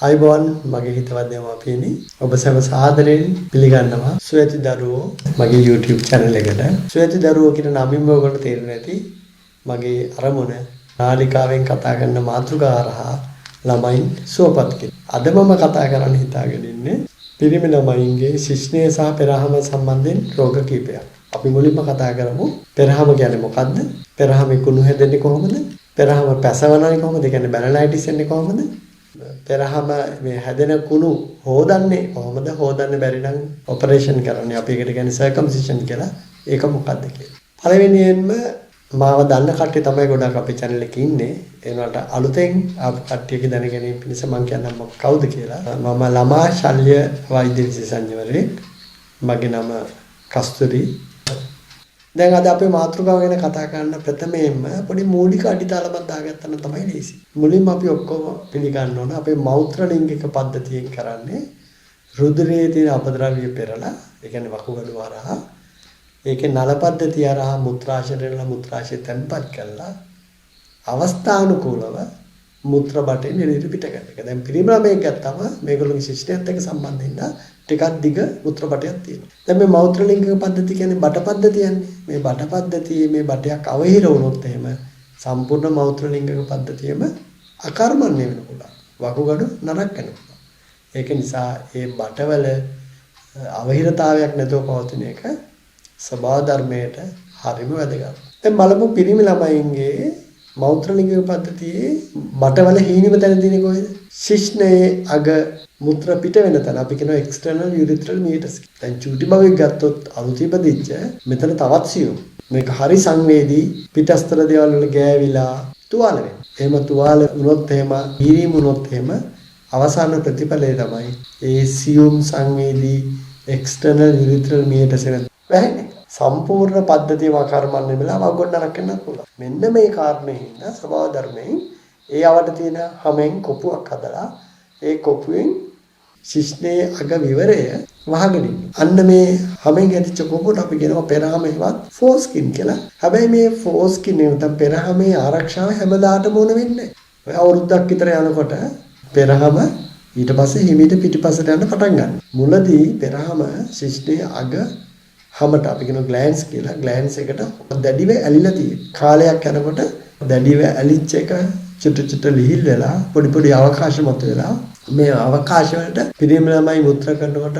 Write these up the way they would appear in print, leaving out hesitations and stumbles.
අයිබෝන් මගේ හිතවත් දෙමාපියනි ඔබ සැම සාදරයෙන් පිළිගන්නවා සුවේති දරුවෝ මගේ YouTube channel එකට. සුවේති දරුවෝ කියන නමින්ම ඔයගොල්ලෝ තේරුම් ඇති මගේ අරමුණ නාලිකාවෙන් කතා කරන මාතෘකාරහා ළමයින් සුවපත් කිරීම. අද මම කතා කරන්න හිතාගෙන ඉන්නේ පිරිමි ළමයින්ගේ ශිශ්නය සහ පෙරහම සම්බන්ධයෙන් රෝග කිහිපයක්. අපි මුලින්ම කතා කරමු පෙරහම කියන්නේ මොකක්ද? පෙරහමේ කුණු හැදෙන්නේ කොහොමද? පෙරහම පැසවනන්නේ කොහොමද? ඒ කියන්නේ බැලනයිටිස් එන්නේ කොහොමද? පෙරහම මේ හැදෙන කුණු හොදන්නේ කොහොමද? හොදන්න බැරි නම් ඔපරේෂන් කරන්නේ. අපි ඒකට කියන්නේ සර්කම්සිෂන් කියලා. ඒක මොකක්ද කියලා. පළවෙනියෙන්ම මාව දන්න කට්ටිය තමයි ගොඩක් අපේ channel එකේ ඉන්නේ. ඒ වුණාට අලුතෙන් ආපු කට්ටියගේ දැන ගැනීම පිණිස මම කියන්නම් කවුද කියලා. මම ළමා ශල්‍ය වෛද්‍ය විශේෂඥවරයෙක්. මගේ නම කස්තුරි. දැන් අද අපේ මාතෘකාව ගැන කතා කරන්න ප්‍රථමයෙන්ම පොඩි මූලික අඩිතාලමක් දාගත්තම තමයි ලේසි. මුලින්ම අපි ඔක්කොම පිළිගන්න ඕන අපේ මෞත්‍ර ලිංගික පද්ධතියෙන් කරන්නේ රුධිරයේ තියෙන අපද්‍රව්‍ය පෙරලා, ඒ කියන්නේ වකුගඩු හරහා ඒකේ නල පද්ධතිය හරහා මුත්‍රාශය තැන්පත් කරලා අවස්ථානුකූලව මුත්‍ර බටේ නිරිත පිට කරන එක. දැන් පිරිමි ළමයෙක් ගත්තම මේගොල්ලෝගේ ශිෂ්ටයත් එක්ක සම්බන්ධ වෙන්න ටිකක් දිග මුත්‍ර බටයක් තියෙනවා. දැන් මේ මෞත්‍ර ලිංගික පද්ධතිය කියන්නේ බට පද්ධතියන්නේ. මේ බට පද්ධතියේ මේ බටයක් අවහිර වුණොත් එහෙම සම්පූර්ණ මෞත්‍ර ලිංගික පද්ධතියම අකර්මණ්‍ය වෙන්න පුළුවන්. වකුගඩු නරක වෙනවා. ඒක නිසා මේ බටවල අවහිරතාවයක් නැතුව පවතින එක ස්වභාව ධර්මයට හරිම වැදගත්. දැන් බලමු පිරිමි ළමයින්ගේ මෞත්‍ර ලිංගික පද්ධතියේ බටවල හීනෙම තැන තියෙන්නේ කොහෙද? ශිශ්නයේ අග මුත්‍ර පිට වෙන තැන අපි කියනවා එක්ස්ටර්නල් යුරිත්‍රල් මීටර්ස්. දැන් චූටි බවෙක් ගත්තොත් අලුත් ඉපදිච්ච මෙතන තවත් සියුම්. මේක හරි සංවේදී පිටස්තර දේවල් වල ගෑවිලා තුවාල වෙනවා. එහෙම තුවාල වුණොත් එහෙම හීරීම් වුණොත් එහෙම අවසාන ප්‍රතිඵලය තමයි ඒ සියුම් සංවේදී එක්ස්ටර්නල් යුරිත්‍රල් මීටර්ස් එක වැහෙන්නේ. සම්පූර්ණ පද්ධතියම කර්මන්නේ වෙලා වගොන්න රැකෙන්න පුළුවන්. මෙන්න මේ කාරණේ හින්දා ස්වභාව ධර්මයෙන් ඒ අවට තියෙන හැමෙන් කොපුවක් හදලා ඒ කොපුවෙන් ශිශ්නයේ අග විවරය වහගෙන ඉන්නේ. අන්න මේ හැමෙන් ඇදිච්ච කොපුවට අපි කියනවා පෙරහමේවත් ෆෝස්කින් කියලා. හැබැයි මේ ෆෝස්කින් නැත්නම් පෙරහමේ ආරක්ෂාව හැමදාටම ඕන වෙන්නේ නැහැ. ඔය අවුරුද්දක් විතර යනකොට පෙරහම ඊට පස්සේ හිමීට පිටිපස්සට යන්න පටන් ගන්නවා. මුලදී පෙරහම ශිශ්නයේ අග හැමට අපි කියන ග්ලෑන්ඩ්ස් කියලා ග්ලෑන්ඩ්ස් එකට දැඩිව ඇලිලා තියෙනවා. කාලයක් යනකොට දැඩිව ඇලිච්ච එක චුට්ට ලිහිල් වෙලා පොඩි පොඩි අවකාශ මත වෙලා මේ අවකාශ වලට පිරිමි ළමයි මුත්‍ර කරනකොට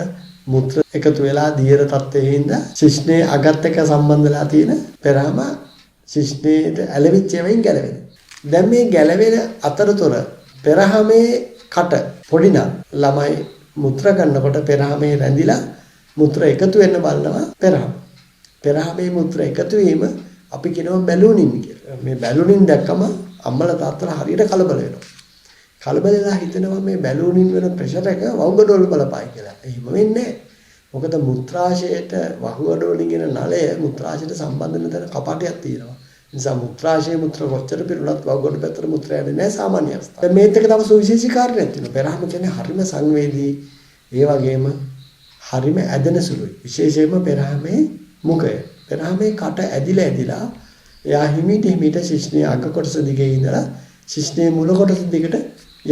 මුත්‍ර එකතු වෙලා දියර තත්ත්වයේ හින්දා ශිශ්නයේ අගත් එක්ක සම්බන්ධලා තියෙන පෙරහම ශිශ්නයේට ඇලවිච්ච වෙමින් ගැලවෙනවා. දැන් මේ ගැලවෙන අතරතුර පෙරහමේ කට පොඩි නම් ළමයි මුත්‍ර කරනකොට පෙරහමේ රැඳිලා මුත්‍ර එකතු වෙන්න බලනවා පෙරහම. පෙරහමේ මුත්‍ර එකතු වීම අපි කියනවා බැලුනින් කියලා. මේ බැලුනින් දැක්කම අම්මලා තාත්තලා හරියට කලබල වෙනවා. කලබල වෙලා හිතනවා මේ බැලුනින් වෙන ප්‍රෙෂර් එක වහුගඩොල් බලපායි කියලා. එහෙම වෙන්නේ නැහැ. මොකද මුත්‍රාශයට වහුගඩොලින් එන නලය මුත්‍රාශයට සම්බන්ධ වෙන තැන කපාටයක් තියෙනවා. නිසා මුත්‍රාශයේ මුත්‍ර කොච්චර පිරුණත් වහුගඩොල් පැත්තට මුත්‍ර යන්නේ නැහැ සාමාන්‍ය අවස්ථාවේ. මේත් එක තව සුවිශේෂී කාරණයක් තියෙනවා. පෙරහම කියන්නේ හරිම සංවේදී ඒ වගේම හරිම ඇදෙන සුළුයි. විශේෂයෙන්ම පෙරහමේ මුඛය. පෙරහමේ කට ඇදිලා එයා හිමීට ශිශ්නයේ අග කොටස දිගේ ඉඳලා ශිශ්නයේ මුල කොටස දිගට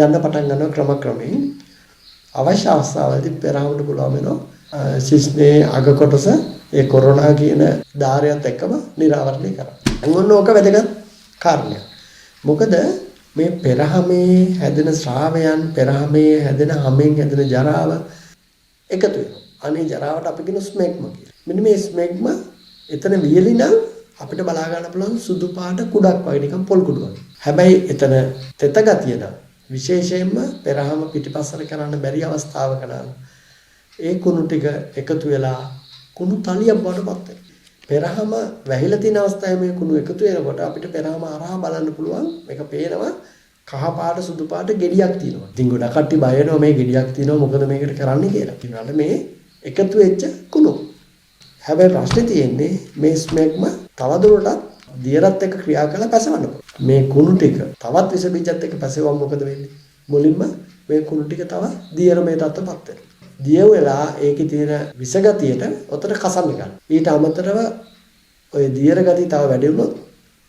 යන්න පටන් ගන්නවා ක්‍රමයෙන්. අවශ්‍ය අවස්ථාවලදී පෙරහමට පුළුවන් වෙනවා ශිශ්නයේ අග කොටස ඒ කොරෝනා කියන ධාරයත් එක්කම නිරාවරණය කරන්න. අන්න ඕක වැදගත් කාරණයක්. මොකද මේ පෙරහමේ හැදෙන ශ්‍රාවයන් පෙරහමේ හැදෙන හැමෙන් හැදෙන ජරාව එකතු වෙනවා. අනේ ජරාවට අපි කියන ස්මෙග්ම කියලා. මෙන්න මේ ස්මෙග්ම එතන වියලි නම් අපිට බලා ගන්න පුළුවන් සුදු පාට කුඩක් වගේ නිකන් පොල් කුඩු වගේ. හැබැයි එතන තෙත ගතිය නම් විශේෂයෙන්ම පෙරහම පිටිපස්සට කරන්න බැරි අවස්ථාවක නම් ඒ කුණු ටික එකතු වෙලා කුණු තලියක් වඩපත් වෙනවා. පෙරහම වැහිලා තියෙන අවස්ථාවේ මේ කුණු එකතු වෙනකොට අපිට පෙරහම අරහා බලන්න පුළුවන්. මේක පේනවා කහ පාට සුදු පාට ගෙඩියක් තියෙනවා. ඉතින් ගොඩක් කට්ටිය බය වෙනවා මේ ගෙඩියක් තියෙනවා මොකද මේකට කරන්නේ කියලා. ඊළඟට මේ එකතු වෙච්ච කුණු. හැබැයි ප්‍රශ්නේ තියෙන්නේ මේ ස්මෙග්ම තවදුරටත් දියරත් එක්ක ක්‍රියා කරලා පැසවන්න පුළුවන්. මේ කුණු ටික තවත් විස බීජත් එක්ක පැසවුවම මොකද වෙන්නේ? මුලින්ම මේ කුණු ටික තව දියර මේ තත්ත්වපත් වෙනවා. දිය වෙලා ඒකේ තියෙන විස ගතියට ඔතන කසන්න ගන්න. ඊට අමතරව ඔය දියර ගතිය තව වැඩි වුණොත්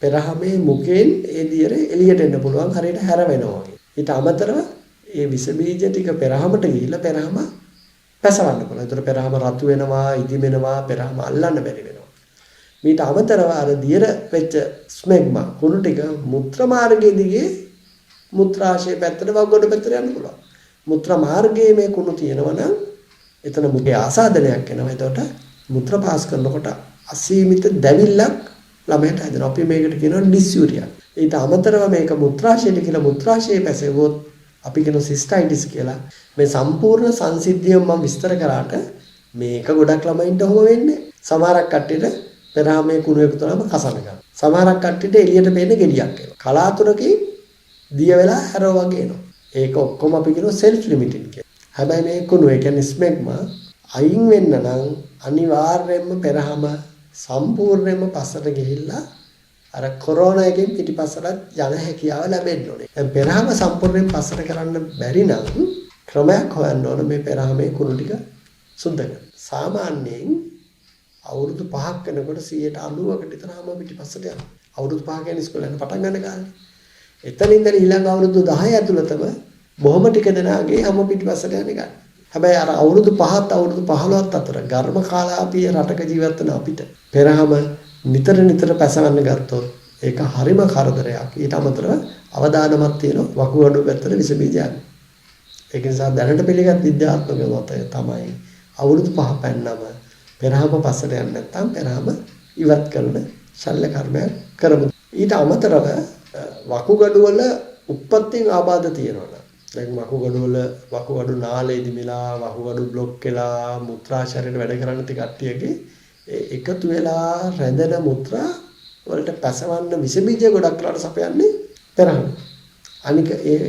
පෙරහමේ මුඛයෙන් ඒ දියර එළියට එන්න පුළුවන් හරියට හැර වෙනවා වගේ. ඊට අමතරව ඒ විස බීජ ටික පෙරහමට ගිහිල්ලා පෙරහම පැසවන්න පුළුවන්. ඒතර පෙරහම රතු වෙනවා, ඉදිමෙනවා, පෙරහම අල්ලන්න බැරි වෙනවා. මීට අමතරව අර දියර වෙච්ච ස්මෙග්මා කුණු ටික මුත්‍රා මාර්ගයේ දිගේ මුත්‍රාශය පැත්තට වගොඩ පැත්තට යන්න පුළුවන්. මුත්‍රා මාර්ගයේ මේ කුණු තියෙනවා නම් එතන මුගේ ආසාදනයක් එනවා. එතකොට මුත්‍රා පාස් කරනකොට අසීමිත දැවිල්ලක් ළමයට හැදෙනවා. අපි මේකට කියනවා ඩිස්යුරියා. ඊට අමතරව මේක මුත්‍රාශයට කියලා මුත්‍රාශයේ පැසෙවොත් අපි කියන සිස්ටයිටිස් කියලා. මේ සම්පූර්ණ සංසිද්ධිය මම විස්තර කරාට මේක ගොඩක් ළමයින්ට ඔහොම වෙන්නේ. සමහරක් කට්ටියට පෙරහමේ කුණු එකතු වුණාම කසන ගන්නවා. සමහරක් කට්ටියට එළියට පේන ගෙඩියක් එනවා. කලාතුරකින් දිය වෙලා හැරව වගේ එනවා. ඒක ඔක්කොම අපි කියනවා සෙල්ෆ් ලිමිටින් කියලා. හැබැයි මේ කුණු ඒ කියන්නේ ස්මෙග්මා අයින් වෙන්න නම් අනිවාර්යයෙන්ම පෙරහම සම්පූර්ණයෙන්ම පස්සට ගිහිල්ලා අර කොරෝනා එකෙන් පිටිපස්සට යන හැකියාව ලැබෙන්න ඕනේ. දැන් පෙරහම සම්පූර්ණයෙන් පස්සට කරන්න බැරි නම් ක්‍රමයක් හොයන්න ඕන මේ පෙරහමේ කුණු ටික සුද්ධ කරන්න. සාමාන්‍යයෙන් අවුරුදු 5ක් වෙනකොට 90%කට විතර හැම පිටිපස්සට යනවා. අවුරුදු 5 කියන්නේ ඉස්කෝලේ යන පටන් ගන්න කාලේ. එතනින් ඉඳන් ඊළඟ අවුරුදු 10 ඇතුළතම බොහොම ටික දෙනාගේ හැම පිටිපස්සට යන්නේ ගන්න. හැබැයි අර අවුරුදු 5ත් අවුරුදු 15ත් අතර ඝර්ම කාලාපීය රටක ජීවත් වෙන අපිට පෙරහම නිතර නිතර පැසවන්න ගත්තොත් ඒක හරිම කරදරයක්. ඊට අමතරව අවදානමක් තියෙන වකුගඩු පැත්තට විස බීජ යන්නේ. ඒක නිසා දැනට පිළිගත් විද්‍යාත්මක මතය තමයි අවුරුදු 5 පැන්නම පෙරහම පස්සට යන්නේ නැත්නම් පෙරහම ඉවත් කරන ශල්‍ය කර්මයක් කරමු. ඊට අමතරව වකුගඩු වල උප්පත්තියෙන් ආබාධ තියෙනවා. දැන් වකුගඩු නාලයේදී මෙලා වකුගඩු බ්ලොක් වෙලා මුත්‍රාශයයට වැඩ කරන්න ති කට්ටියගේ එකතු වෙලා රැඳෙන මුත්‍රා වලට පැසවන්න විස බීජ ගොඩක් වෙලාට සපයන්නේ පෙරහම. අනික ඒ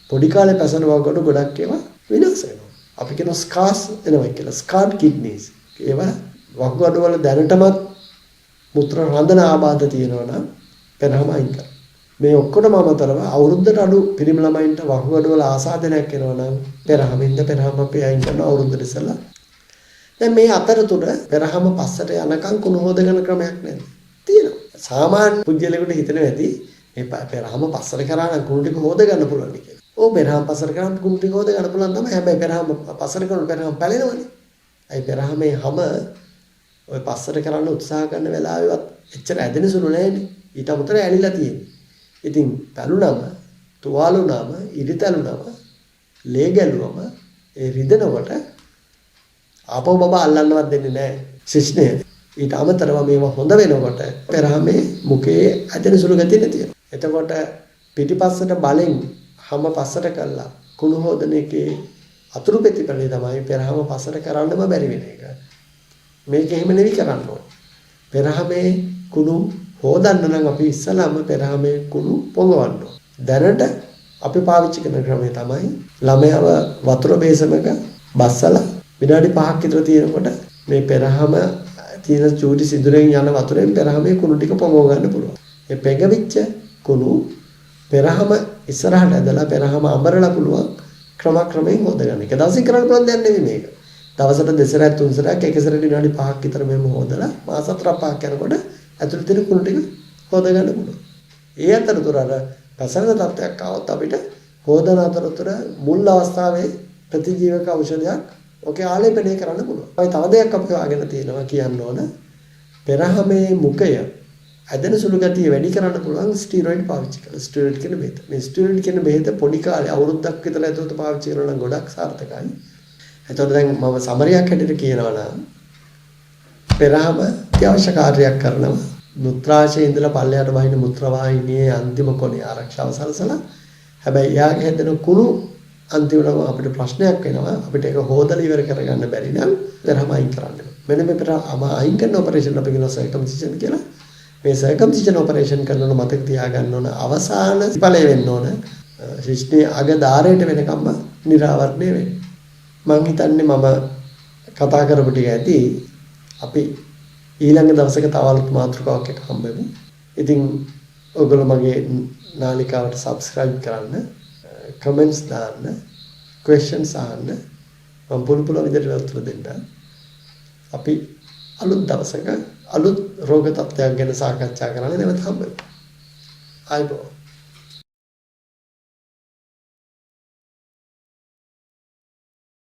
පොඩි කාලේ පැසෙන වකුගඩු ගොඩක් ඒවා විනාශ වෙනවා. අපි කියන ස්කාස් එනවා කියලා ස්කාඩ් කිඩ්නීස්. ඒවා වකුගඩු වල දැනටමත් මුත්‍රා රඳන ආබාධ තියෙනවා නම් පෙරහම අයින් කරනවා. මේ ඔක්කොටම අමතරව අවුරුද්දට අඩු පිරිමි ළමයින්ට වකුගඩු වල ආසාදනයක් එනවා නම් පෙරහම අපි අයින් කරනවා අවුරුද්දට ඉස්සෙල්ලා. දැන් මේ අතරතුර පෙරහම පස්සට යනකම් කුණු හොදගෙන ක්‍රමයක් නේද? තියෙනවා. සාමාන්‍ය පුද්ගලයෙකුට හිතෙනවා ඇති මේ පෙරහම පස්සට කරා නම් කුණු ටික හොද ගන්න පුළුවන් කියලා. ඕ පෙරහම පස්සට කරා කුණු ටික හොද ගන්න පුළුවන් තමයි. හැබැයි පෙරහම පස්සට කරන පෙරහම පැලෙනවනේ. අයි පෙරහමේ හැම ඔය පස්සට කරන්න උත්සාහ කරන වෙලාවෙවත් එච්චර ඇදෙන සුළු නැහැනේ. ඊට අමතරව ඇලිලා තියෙන්නේ. ඉතින් පැලුනම, තුවාලුනම, ඉරිතලුනම, ලේ ගැලුවම ඒ රිදෙනකොට ආපහු බබා අල්ලන්නවත් දෙන්නේ නැහැ ශිෂ්ණය. ඊට අමතරව මේව හොඳ වෙනකොට පෙරහමේ මුඛයේ ඇදෙන සුළු ගතිය නැති වෙනවා. එතකොට පිටිපස්සට බලෙන් හැම පස්සට කළා කුණු හොදන එකේ අතුරු ප්‍රතිඵලය තමයි පෙරහම පස්සට කරන්නම බැරි වෙන එක. මේක එහෙම නෙවෙයි කරන්න ඕනේ. පෙරහමේ කුණු හොදන්න නම් අපි ඉස්සලාම පෙරහමේ කුණු පොඟවන්න ඕනේ. දැනට අපි පාවිච්චි කරන ක්‍රමය තමයි ළමයාව වතුර බේසමක බස්සලා විනාඩි 5ක් විතර තියෙනකොට මේ පෙරහම තියෙන චූටි සිදුරෙන් යන වතුරෙන් පෙරහමේ කුණු ටික පොඟව ගන්න පුළුවන්. මේ පෙඟවිච්ච කුණු පෙරහම ඉස්සරහට ඇදලා පෙරහම අඹරලා පුළුවන් ක්‍රමයෙන් හොදගන්න. එක දවසින් කරන්න පුළුවන් දෙයක් නෙවෙයි මේක. දවසට දෙසරක් තුන් සැරයක් එක සැරේ විනාඩි 5ක් විතර මෙහෙම හොදලා මාස 4-5ක් යනකොට ඇතුළේ තියෙන කුණු ටික හොදගන්න පුළුවන්. ඒ අතරතුර අර පැසෙන තත්ත්වයක් ආවොත් අපිට හොදන අතරතුර මුල් අවස්ථාවේ ප්‍රතිජීවක ඖෂධයක් ඔකේ ආලේපනය කරන්න පුළුවන්. අපි තව දෙයක් අපි හොයාගෙන තියෙනවා කියන්න ඕන. පෙරහමේ මුඛය ඇදෙන සුළු ගතිය වැඩි කරන්න පුළුවන් ස්ටිරොයිඩ් පාවිච්චි කරලා. ස්ටිරොයිඩ් කියන බෙහෙත. මේ ස්ටිරොයිඩ් කියන බෙහෙත පොඩි කාලේ අවුරුද්දක් විතර ඇතුළත පාවිච්චි කරනවා නම් ගොඩක් සාර්ථකයි. එතකොට දැන් මම සමරියක් හැටියට කියනවා නම් පෙරහම අත්‍යවශ්‍ය කාර්යයක් කරනවා. මුත්‍රාශයේ ඉඳලා පල්ලයට බහින මුත්‍රා වාහිනියේ අන්තිම කොනේ ආරක්ෂාව සලසලා. හැබැයි යාගේ හැදෙන කුණු අන්තිමටම අපිට ප්‍රශ්නයක් වෙනවා. අපිට ඒක හොදලා ඉවර කරගන්න බැරි නම් පෙරහම අයින් කරන්න. මෙන්න මේ පෙරහම අයින් කරන ඔපරේෂන් අපි කියනවා සර්කම්සිෂන් කියලා. මේ සර්කම්සිෂන් ඔපරේෂන් කරනකොට මතක තියාගන්න ඕන අවසාන ඵලය වෙන්න ඕන ශිෂ්ටයේ අග ධාරයට වෙනකම්ම නිරාවරණය වෙන්නේ. මම හිතන්නේ මම කතා කරපු ටික ඇති අපි ඊළඟ දවසක තව අලුත් මාතෘකාවක් එක්ක හම්බෙමු. ඉතින් ඔයගොල්ලෝ මගේ නාලිකාවට subscribe කරන්න, comments දාන්න, questions අහන්න, මම පුළුවන් විදිහට උත්තර දෙන්න. අපි අලුත් දවසක අලුත් රෝග තත්ත්වයක් ගැන සාකච්ඡා කරන්න නැවත හම්බෙමු. ආයිබෝ